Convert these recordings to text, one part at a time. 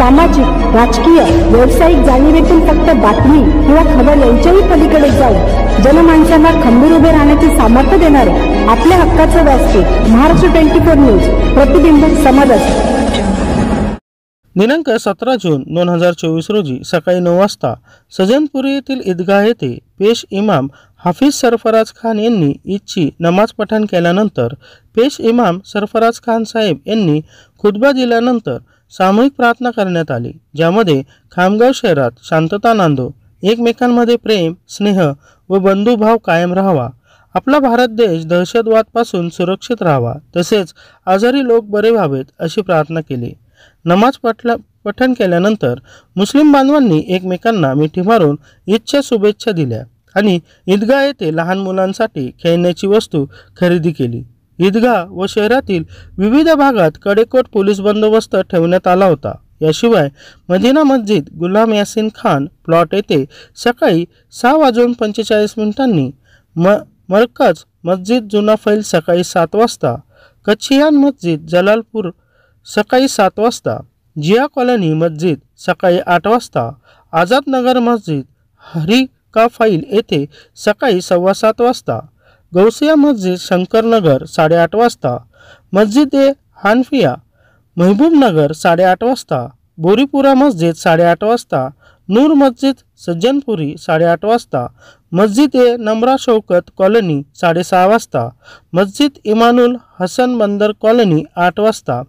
सामाजिक, राजकीय, व्यावसायिक जाणीवेतून फक्त बातमी किंवा खबर यांच्याही पलीकडे जाऊन जनमानसांना खंबीर उभे राहण्याचे सामर्थ्य देणारे आपल्या हक्काचे व्यासपीठ महाराष्ट्र 24 न्यूज, प्रतिबिंब समाजाचे। दिनांक 17 जून 2024 रोजी सकाळी 9 वाजता सज्जनपुरी येथील ईदगाह येथे पेश इमाम हाफिज सरफराज खान यांनी ईदची नमाज पठण केल्यानंतर पेश इमाम सरफराज खान साहेब यांनी खुतबा दिल्यानंतर सामूहिक प्रार्थना करण्यात आली, ज्यामध्ये खामगाव शहरात शांतता नांदो, एकमेकांमध्ये प्रेम, स्नेह व बंधुभाव कायम राहावा, आपला भारत देश दहशतवादापासून सुरक्षित राहावा, तसेच आजारी लोक बरे व्हावेत अशी प्रार्थना केली। नमाज पठण केल्यानंतर मुस्लिम बांधवांनी एकमेकांना मिठी मारून ईदच्या शुभेच्छा दिल्या आणि ईदगाह येथे लहान मुलांसाठी खेळण्याची वस्तू खरेदी केली। ईदगाह व शहरातील विविध भागात कडेकोट पोलीस बंदोबस्त ठेवण्यात आला होता। याशिवाय मदिना मस्जिद गुलाम यासीन खान प्लॉट येथे सकाळी 6:45 मरकज मस्जिद जुना फैल सकाळी 7 वाजता, कच्छियान मस्जिद जलालपूर सकाळी 7 वाजता, जिया कॉलनी मस्जिद सकाळी 8 वाजता, आझाद नगर मस्जिद हरी का फाईल येथे सकाळी 7:15 वाजता, गौसिया मस्जिद शंकरनगर 8:30 वाजता, मस्जिद ए हानफिया महबूब नगर 8:30 वाजता, बोरीपुरा मस्जिद 8:30 वाजता, नूर मस्जिद सज्जनपुरी 8:30 वाजता, मस्जिद ए नमरा शौकत कॉलनी 6:30 वाजता, मस्जिद इमानुल हसन बंदर कॉलनी 8 वाजता,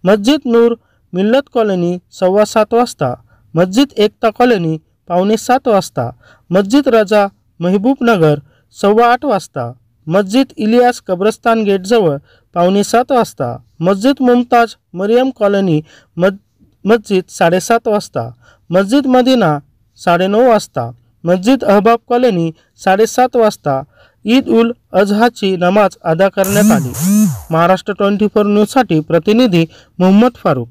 मस्जिद नूर मिल्लत कॉलनी 7:15 वाजता, मस्जिद एकता कॉलनी 7:45 वाजता, मस्जिद रजा महबूब नगर 8:15 वाजता, मस्जिद इलियास कब्रस्तान गेट जवळ 6:45 वाजता, मस्जिद मुमताज मरियम कॉलनी मस्जिद 7:30 वाजता, मस्जिद मदिना 9:30 वाजता, मस्जिद अहबाब कॉलनी 7:30 वाजता ईद उल अजहाची नमाज अदा करण्यात आली। महाराष्ट्र 24 न्यूज साठी प्रतिनिधी मोहम्मद फारूक।